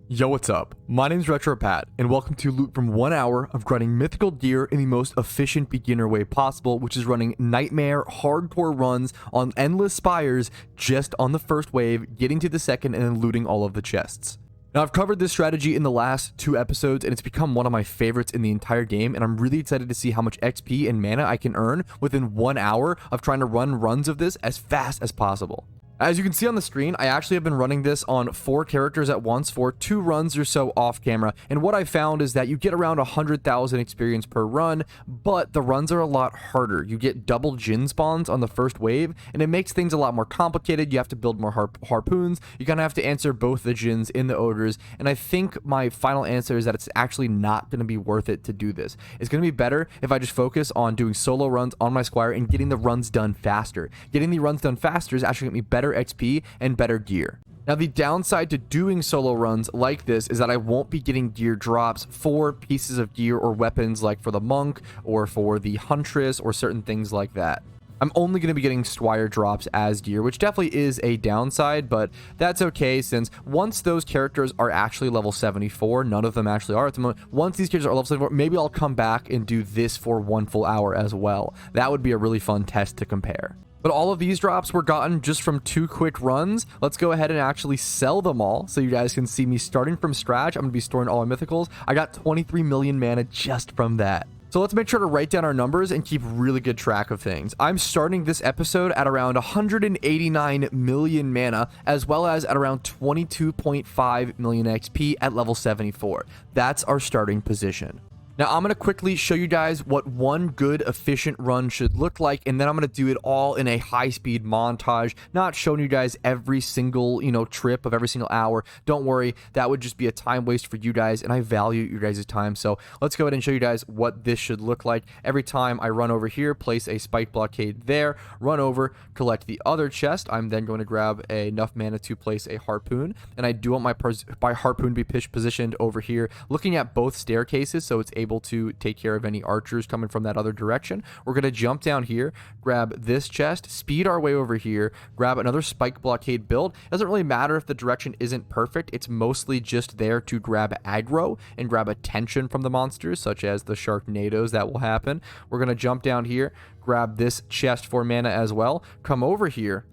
Yo, what's up? My name's RetroPat, and welcome to Loot from 1 hour of grinding mythical gear in the most efficient beginner way possible, which is running nightmare hardcore runs on endless spires just on the first wave, getting to the second, and then looting all of the chests. Now, I've covered this strategy in the last 2 episodes, and it's become one of my favorites in the entire game, and I'm really excited to see how much XP and mana I can earn within 1 hour of trying to run runs of this as fast as possible. As you can see on the screen, I actually have been running this on 4 characters at once for 2 runs or so off camera, and what I found is that you get around 100,000 experience per run, but the runs are a lot harder. You get double Jinn spawns on the first wave, and it makes things a lot more complicated. You have to build more harpoons, you kind of have to answer both the Jinns in the Ogres, and I think my final answer is that it's actually not going to be worth it to do this. It's going to be better if I just focus on doing solo runs on my Squire and getting the runs done faster. Getting the runs done faster is actually going to be better XP and better gear. Now, the downside to doing solo runs like this is that I won't be getting gear drops for pieces of gear or weapons like for the monk or for the huntress or certain things like that. I'm only going to be getting Squire drops as gear, which definitely is a downside, but that's okay since once those characters are actually level 74, none of them actually are at the moment, once these characters are level 74, maybe I'll come back and do this for 1 full hour as well. That would be a really fun test to compare. But all of these drops were gotten just from 2 quick runs. Let's go ahead and actually sell them all so you guys can see me starting from scratch. I'm going to be storing all my mythicals. I got 23 million mana just from that. So let's make sure to write down our numbers and keep really good track of things. I'm starting this episode at around 189 million mana, as well as at around 22.5 million XP at level 74. That's our starting position. Now, I'm going to quickly show you guys what one good, efficient run should look like, and then I'm going to do it all in a high-speed montage, not showing you guys every single, trip of every single hour. Don't worry, that would just be a time waste for you guys, and I value your guys' time. So let's go ahead and show you guys what this should look like. Every time I run over here, place a spike blockade there, run over, collect the other chest. I'm then going to grab enough mana to place a harpoon, and I do want my harpoon to be positioned over here, looking at both staircases, so it's able to take care of any archers coming from that other direction. We're going to jump down here, grab this chest, speed our way over here, grab another spike blockade build. It doesn't really matter if the direction isn't perfect. It's mostly just there to grab aggro and grab attention from the monsters, such as the Sharknadoes that will happen. We're going to jump down here, grab this chest for mana as well, come over here,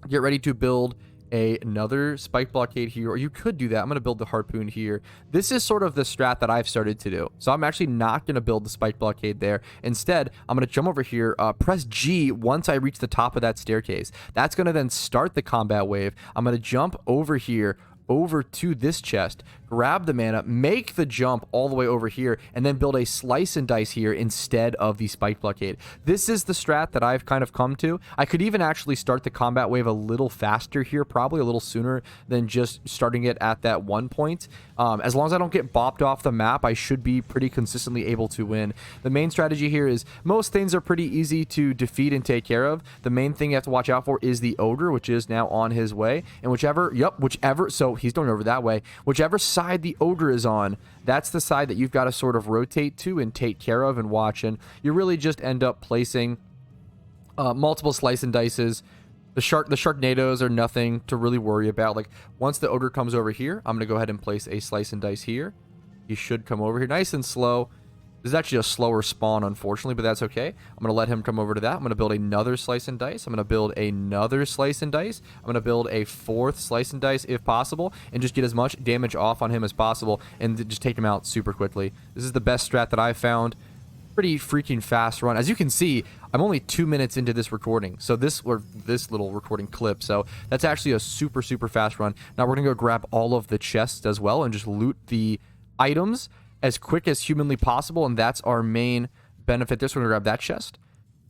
get ready to build another spike blockade here, or you could do that. I'm going to build the harpoon here. This is sort of the strat that I've started to do. So I'm actually not going to build the spike blockade there. Instead, I'm going to jump over here, press G once I reach the top of that staircase. That's going to then start the combat wave. I'm going to jump over here, over to this chest, grab the mana, make the jump all the way over here, and then build a slice and dice here instead of the spike blockade. This is the strat that I've kind of come to. I could even actually start the combat wave a little faster here, probably a little sooner than just starting it at that 1 point. As long as I don't get bopped off the map, I should be pretty consistently able to win. The main strategy here is most things are pretty easy to defeat and take care of. The main thing you have to watch out for is the ogre, which is now on his way, and whichever, so he's going over that way, whichever side the ogre is on, that's the side that you've got to sort of rotate to and take care of and watch, and you really just end up placing multiple slice and dices. The Sharknadoes are nothing to really worry about. Like, once the ogre comes over here, I'm going to go ahead and place a slice and dice here. He should come over here nice and slow. This is actually a slower spawn, unfortunately, but that's okay. I'm going to let him come over to that. I'm going to build another slice and dice. I'm going to build another slice and dice. I'm going to build a 4th slice and dice if possible, and just get as much damage off on him as possible and just take him out super quickly. This is the best strat that I've found. Pretty freaking fast run. As you can see, I'm only 2 minutes into this recording, so this little recording clip, so that's actually a super fast run. Now we're gonna go grab all of the chests as well and just loot the items as quick as humanly possible, and that's our main benefit. This, we're gonna grab that chest.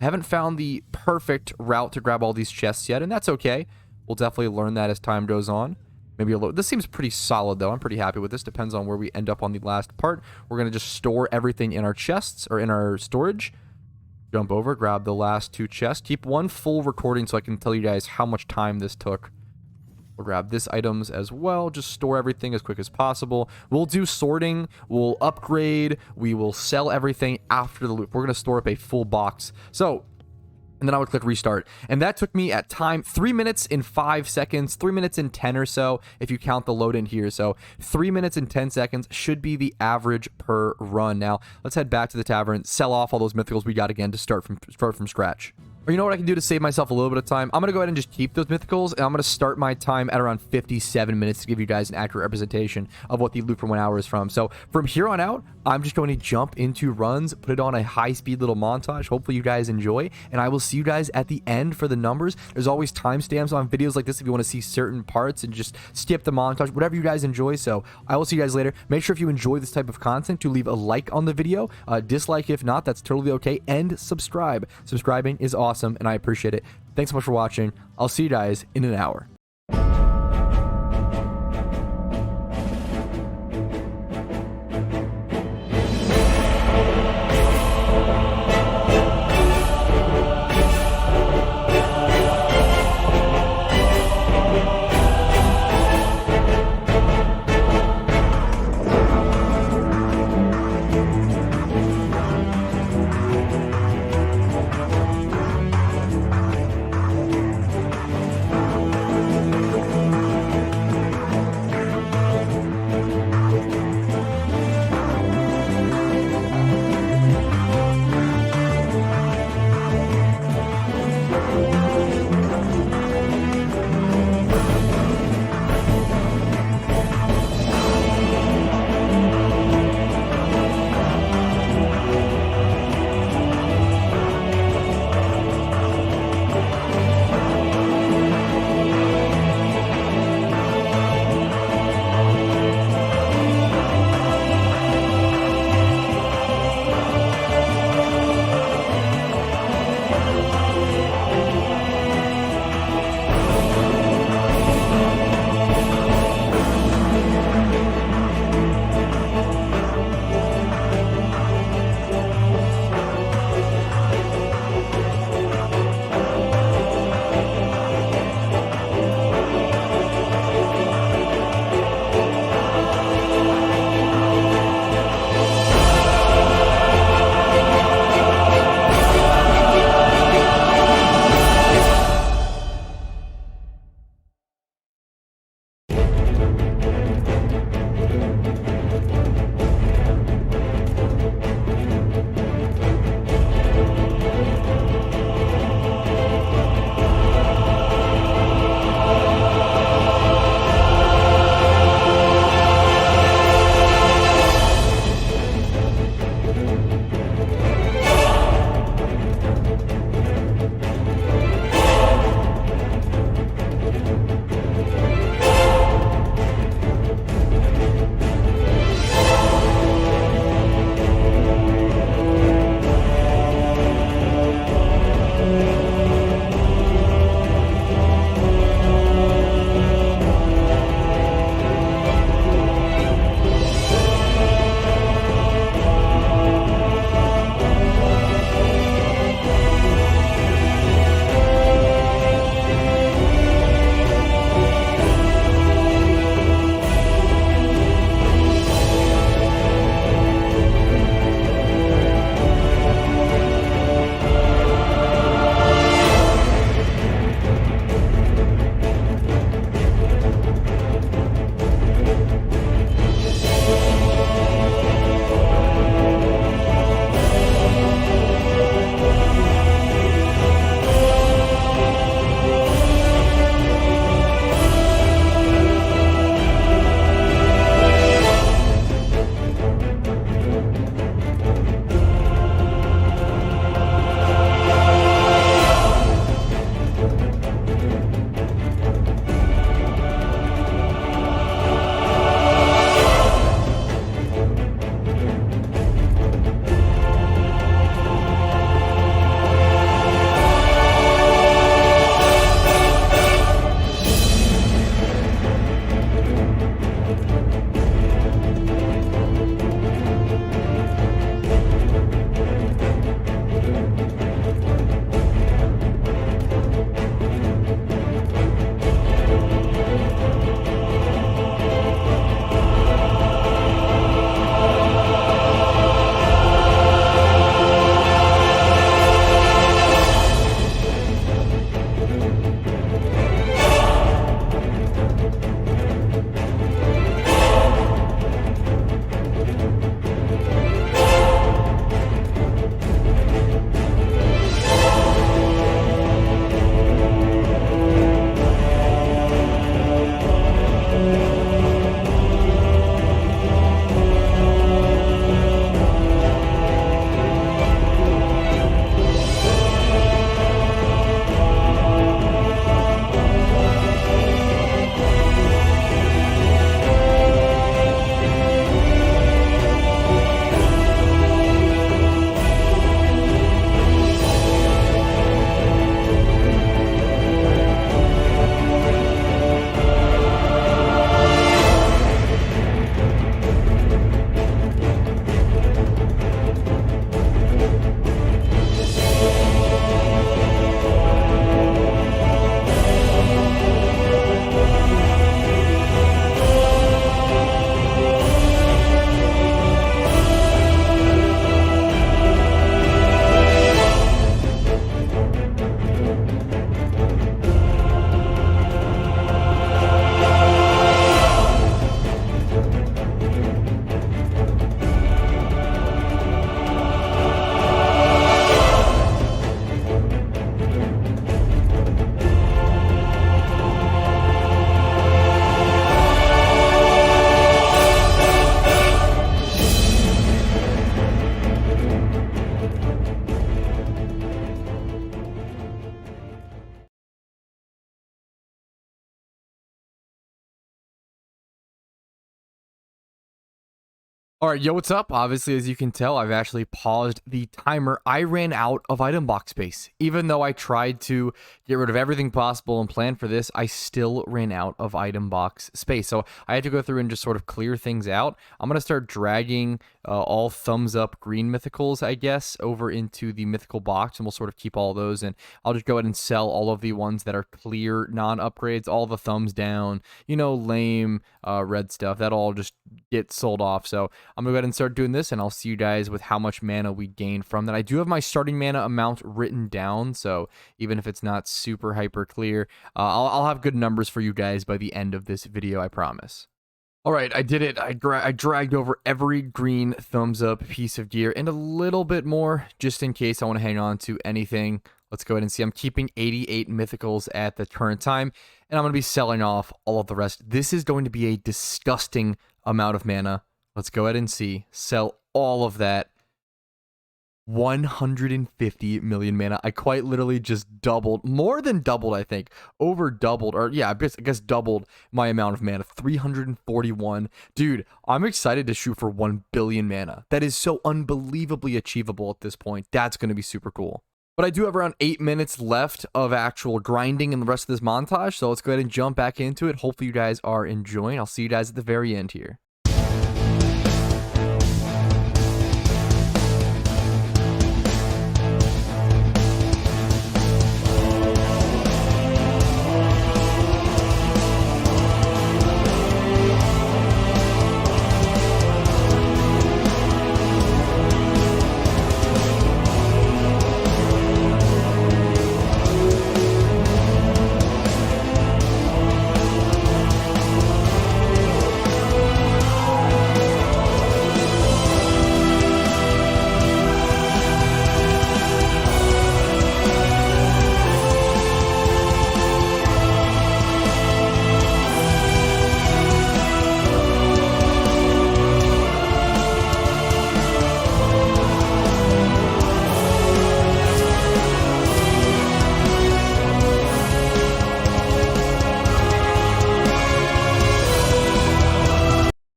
I haven't found the perfect route to grab all these chests yet, and that's okay. We'll definitely learn that as time goes on. Maybe a little. This seems pretty solid, though. I'm pretty happy with this. Depends on where we end up on the last part. We're going to just store everything in our chests or in our storage. Jump over, grab the last 2 chests. Keep 1 full recording so I can tell you guys how much time this took. We'll grab this items as well. Just store everything as quick as possible. We'll do sorting. We'll upgrade. We will sell everything after the loop. We're going to store up a full box. So and then I would click restart. And that took me at time 3 minutes and 5 seconds, 3 minutes and 10 or so, if you count the load in here. So 3 minutes and 10 seconds should be the average per run. Now, let's head back to the tavern, sell off all those mythicals we got again to start from scratch. Or you know what I can do to save myself a little bit of time? I'm going to go ahead and just keep those mythicals, and I'm going to start my time at around 57 minutes to give you guys an accurate representation of what the loot from 1 hour is from. So from here on out, I'm just going to jump into runs, put it on a high-speed little montage. Hopefully you guys enjoy, and I will see you guys at the end for the numbers. There's always timestamps on videos like this if you want to see certain parts and just skip the montage, whatever you guys enjoy. So I will see you guys later. Make sure if you enjoy this type of content to leave a like on the video, dislike if not, that's totally okay, and subscribe. Subscribing is awesome, and I appreciate it. Thanks so much for watching. I'll see you guys in an hour. All right, yo, what's up? Obviously, as you can tell, I've actually paused the timer. I ran out of item box space. Even though I tried to get rid of everything possible and plan for this, I still ran out of item box space. So I had to go through and just sort of clear things out. I'm going to start dragging all thumbs up green mythicals, I guess, over into the mythical box, and we'll sort of keep all those. And I'll just go ahead and sell all of the ones that are clear non-upgrades, all the thumbs down, you know, lame red stuff. That'll all just get sold off. So I'm gonna go ahead and start doing this, and I'll see you guys with how much mana we gain from that. I do have my starting mana amount written down, so even if it's not super hyper clear, I'll have good numbers for you guys by the end of this video, I promise. All right, I did it. I dragged over every green thumbs up piece of gear and a little bit more just in case I want to hang on to anything. Let's go ahead and see. I'm keeping 88 mythicals at the current time, and I'm going to be selling off all of the rest. This is going to be a disgusting amount of mana. Let's go ahead and see. Sell all of that. 150 million mana. I quite literally just doubled, more than doubled, I think. Over doubled, or yeah, I guess doubled my amount of mana. 341. Dude, I'm excited to shoot for 1 billion mana. That is so unbelievably achievable at this point. That's going to be super cool. But I do have around 8 minutes left of actual grinding in the rest of this montage, so let's go ahead and jump back into it. Hopefully you guys are enjoying. I'll see you guys at the very end here.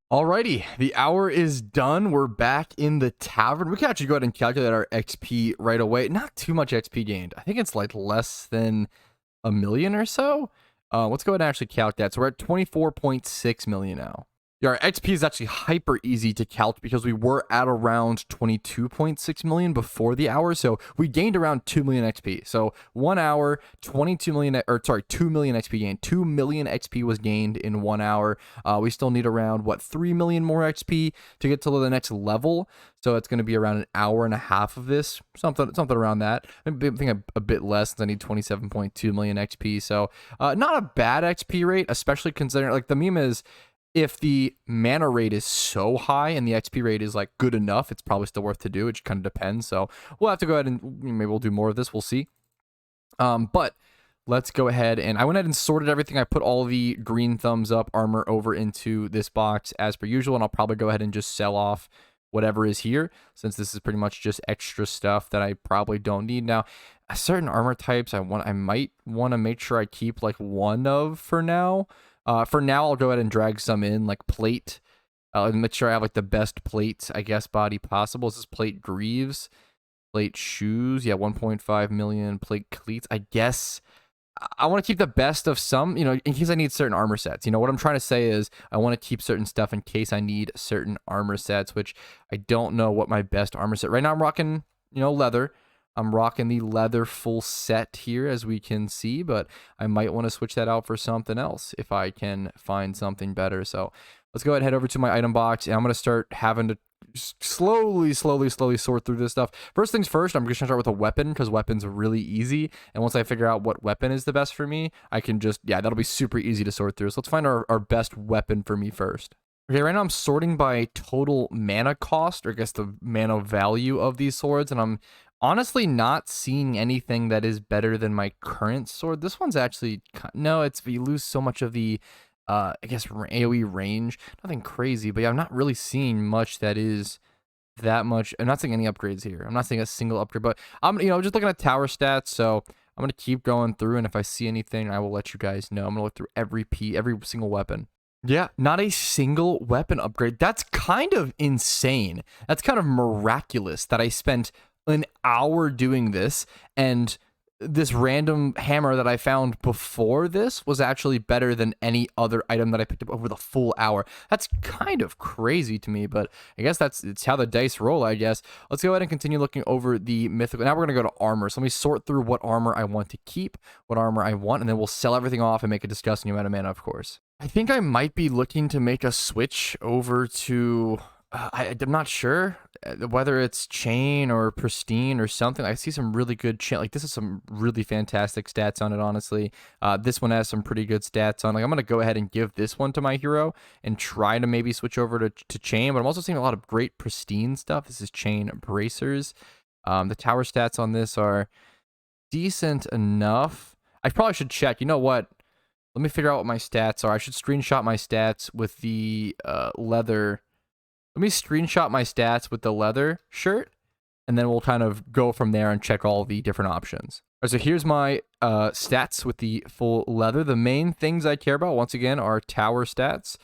Alrighty, the hour is done. We're back in the tavern. We can actually go ahead and calculate our XP right away. Not too much XP gained. I think it's like less than a million or so. Let's go ahead and actually calc that. So we're at 24.6 million now. Yeah, our XP is actually hyper easy to calc because we were at around 22.6 million before the hour. So we gained around 2 million XP. So 1 hour, 22 million, or sorry, 2 million XP gained. 2 million XP was gained in 1 hour. We still need around, what, 3 million more XP to get to the next level. So it's going to be around an hour and a half of this, something around that. I think a bit less, since I need 27.2 million XP. So not a bad XP rate, especially considering, like, the meme is, if the mana rate is so high and the XP rate is like good enough, it's probably still worth to do. It kind of depends. So we'll have to go ahead and maybe we'll do more of this. We'll see. But let's go ahead, and I went ahead and sorted everything. I put all the green thumbs up armor over into this box as per usual, and I'll probably go ahead and just sell off whatever is here, since this is pretty much just extra stuff that I probably don't need. Now, certain armor types I might want to make sure I keep like one of for now. For now, I'll go ahead and drag some in, like plate. Make sure I have like the best plate, I guess, body possible. This is plate greaves, plate shoes. Yeah, 1.5 million plate cleats. I guess I want to keep the best of some, you know, in case I need certain armor sets. You know, what I'm trying to say is I want to keep certain stuff in case I need certain armor sets, which I don't know what my best armor set. Right now I'm rocking, you know, leather. I'm rocking the leather full set here, as we can see, but I might want to switch that out for something else if I can find something better. So let's go ahead and head over to my item box, and I'm going to start having to slowly sort through this stuff. First things first, I'm just going to start with a weapon, because weapons are really easy, and once I figure out what weapon is the best for me, I can just, yeah, that'll be super easy to sort through. So let's find our best weapon for me first. Okay, right now I'm sorting by total mana cost, or I guess the mana value of these swords, and I'm honestly not seeing anything that is better than my current sword. This one's actually, no, it's, you lose so much of the, I guess, AoE range. Nothing crazy, but yeah, I'm not really seeing much that is that much. I'm not seeing any upgrades here. I'm not seeing a single upgrade, but I'm, you know, just looking at tower stats, so I'm going to keep going through, and if I see anything, I will let you guys know. I'm going to look through every single weapon. Yeah, not a single weapon upgrade. That's kind of insane. That's kind of miraculous that I spent an hour doing this, and this random hammer that I found before this was actually better than any other item that I picked up over the full hour. That's kind of crazy to me, but I guess it's how the dice roll, I guess. Let's go ahead and continue looking over the mythical. Now we're going to go to armor. So let me sort through what armor I want to keep, what armor I want, and then we'll sell everything off and make a disgusting amount of mana, of course. I think I might be looking to make a switch over to I'm not sure whether it's chain or pristine or something. I see some really good chain. Like, this is some really fantastic stats on it, honestly. This one has some pretty good stats on. Like, I'm going to go ahead and give this one to my hero and try to maybe switch over to chain. But I'm also seeing a lot of great pristine stuff. This is chain bracers. The tower stats on this are decent enough. I probably should check. You know what? Let me figure out what my stats are. I should screenshot my stats with the leather. Let me screenshot my stats with the leather shirt, and then we'll kind of go from there and check all the different options. All right, so here's my stats with the full leather. The main things I care about, once again, are tower stats.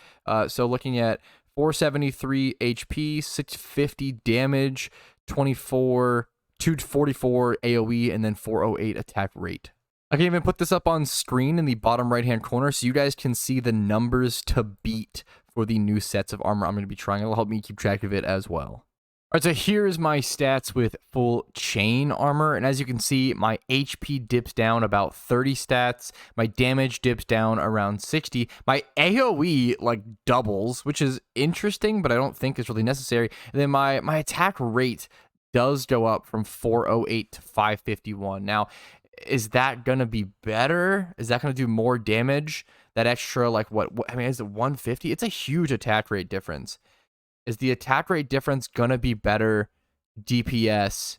So looking at 473 HP, 650 damage, 244 AoE, and then 408 attack rate. I can even put this up on screen in the bottom right-hand corner so you guys can see the numbers to beat for the new sets of armor I'm going to be trying. It'll help me keep track of it as well. All right, so here's my stats with full chain armor, and as you can see, my HP dips down about 30 stats, my damage dips down around 60, my AoE, like, doubles, which is interesting, but I don't think is really necessary, and then my attack rate does go up from 408 to 551. Now, is that gonna be better? Is that gonna do more damage? That extra, like, what I mean, is it 150? It's a huge attack rate difference. Is the attack rate difference gonna be better DPS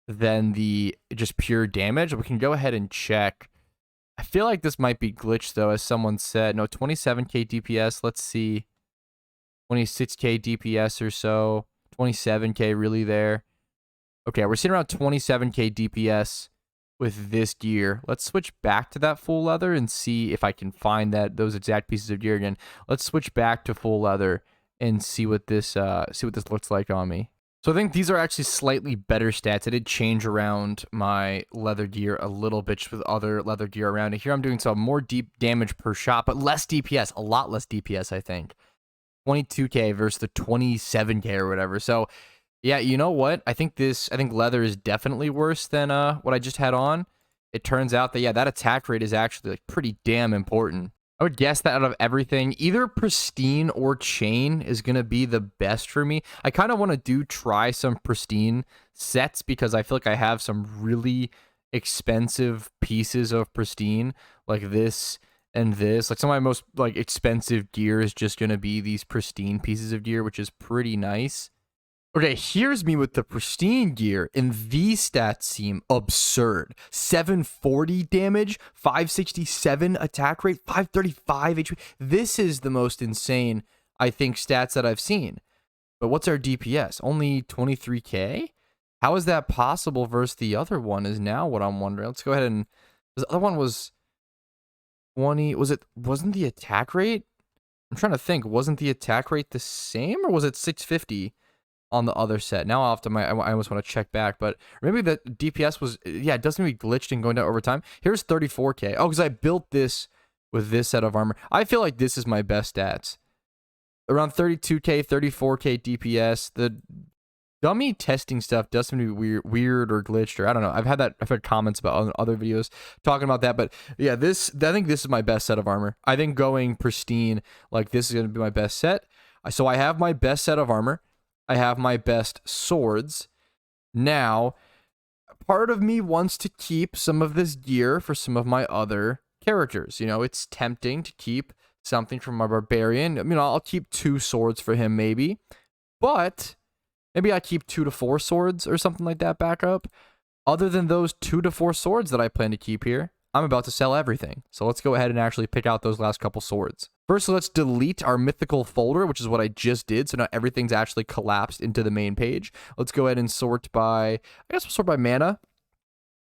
than the just pure damage? We can go ahead and check. I feel like this might be glitched, though, as someone said. No, 27k DPS. Let's see. 26k DPS or so. 27k really there. Okay, we're seeing around 27k DPS with this gear. Let's switch back to that full leather and see if I can find those exact pieces of gear again. Let's switch back to full leather and see what this looks like on me. So I think these are actually slightly better stats. I did change around my leather gear a little bit just with other leather gear around it. Here I'm doing some more deep damage per shot, but less DPS, a lot less DPS, I think. 22k versus the 27k or whatever. So yeah, you know what? I think leather is definitely worse than what I just had on. It turns out that, yeah, that attack rate is actually, like, pretty damn important. I would guess that out of everything, either pristine or chain is going to be the best for me. I kind of want to try some pristine sets because I feel like I have some really expensive pieces of pristine, like this and this. Like, some of my most, like, expensive gear is just going to be these pristine pieces of gear, which is pretty nice. Okay, here's me with the pristine gear, and these stats seem absurd. 740 damage, 567 attack rate, 535 HP. This is the most insane, I think, stats that I've seen. But what's our DPS? Only 23k? How is that possible versus the other one is now what I'm wondering. Let's go ahead and... The other one was 20... Wasn't the attack rate? I'm trying to think. Wasn't the attack rate the same, or was it 650? On the other set. Now I almost want to check back, but maybe the DPS was, yeah, it doesn't be glitched and going down over time. Here's 34k. Oh, because I built this with this set of armor. I feel like this is my best stats. Around 32k, 34k DPS. The dummy testing stuff does seem to be weird or glitched, or I don't know. I've heard comments about other videos talking about that, but yeah, I think this is my best set of armor. I think going pristine, like, this is going to be my best set. So I have my best set of armor. I have my best swords. Now, part of me wants to keep some of this gear for some of my other characters. You know, it's tempting to keep something from my barbarian. I mean, I'll keep 2 swords for him, maybe. But maybe I keep 2 to 4 swords or something like that back up. Other than those 2 to 4 swords that I plan to keep here, I'm about to sell everything. So let's go ahead and actually pick out those last couple swords. First, let's delete our mythical folder, which is what I just did. So now everything's actually collapsed into the main page. Let's go ahead and sort by, I guess we'll sort by mana.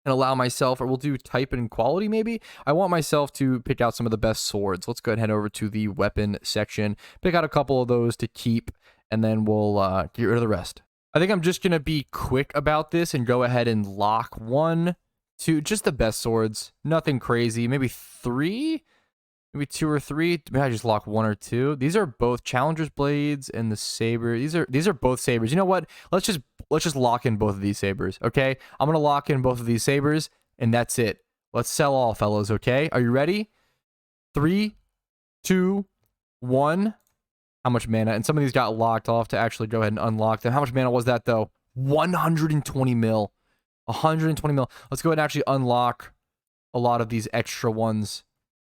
and allow myself, or we'll do type and quality maybe. I want myself to pick out some of the best swords. Let's go ahead and head over to the weapon section, pick out a couple of those to keep, and then we'll get rid of the rest. I think I'm just going to be quick about this and go ahead and lock 1, 2, just the best swords. Nothing crazy. Maybe 3? Maybe 2 or 3. Maybe I just lock 1 or 2. These are both Challenger's blades and the saber. These are both sabers. You know what? Let's just lock in both of these sabers, okay? I'm gonna lock in both of these sabers, and that's it. Let's sell all, fellas, okay? Are you ready? 3, 2, 1. How much mana? And some of these got locked. I'll have to actually go ahead and unlock them. How much mana was that though? 120 mil. 120 mil. Let's go ahead and actually unlock a lot of these extra ones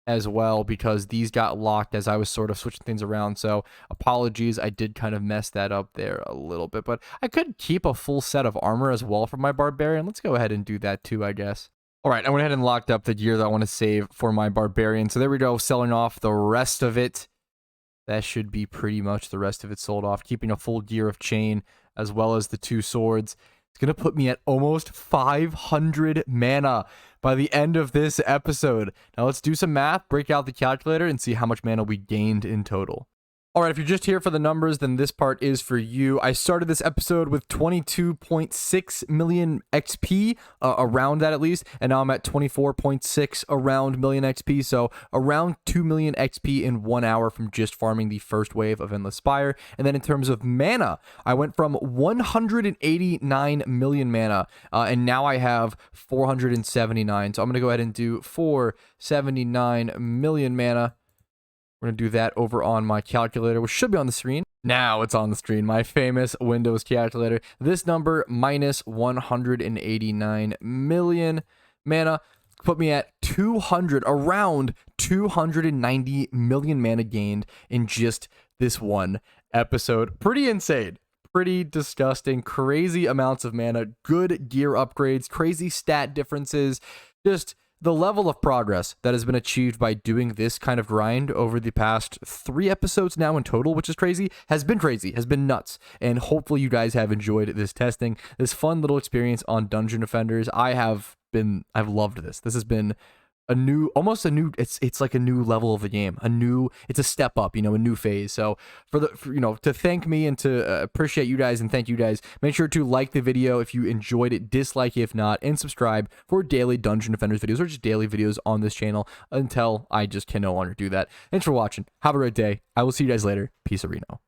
as well, because these got locked as I was sort of switching things around. So apologies, I did kind of mess that up there a little bit, but I could keep a full set of armor as well for my barbarian. Let's go ahead and do that too, I guess. All right, I went ahead and locked up the gear that I want to save for my barbarian. So there we go, selling off the rest of it. That should be pretty much the rest of it sold off, keeping a full gear of chain as well as the 2 swords. It's going to put me at almost 500 mana by the end of this episode. Now let's do some math, break out the calculator, and see how much mana we gained in total. All right, if you're just here for the numbers, then this part is for you. I started this episode with 22.6 million XP, around that at least, and now I'm at 24.6 around million XP, so around 2 million XP in 1 hour from just farming the first wave of Endless Spire. And then in terms of mana, I went from 189 million mana, and now I have 479. So I'm going to go ahead and do 479 million mana. We're going to do that over on my calculator, which should be on the screen. Now it's on the screen, my famous Windows calculator. This number, minus 189 million mana, put me at around 290 million mana gained in just this one episode. Pretty insane. Pretty disgusting. Crazy amounts of mana, good gear upgrades, crazy stat differences, just the level of progress that has been achieved by doing this kind of grind over the past 3 episodes now in total, which is crazy, has been nuts. And hopefully you guys have enjoyed this testing, this fun little experience on Dungeon Defenders. I've loved this. This has been it's like a new level of the game, it's a step up, a new phase. So to thank me and to appreciate you guys and thank you guys, make sure to like the video if you enjoyed it, dislike if not, and subscribe for daily Dungeon Defenders videos or just daily videos on this channel until I just can no longer do that. Thanks for watching. Have a great day. I will see you guys later. Peace, Reno.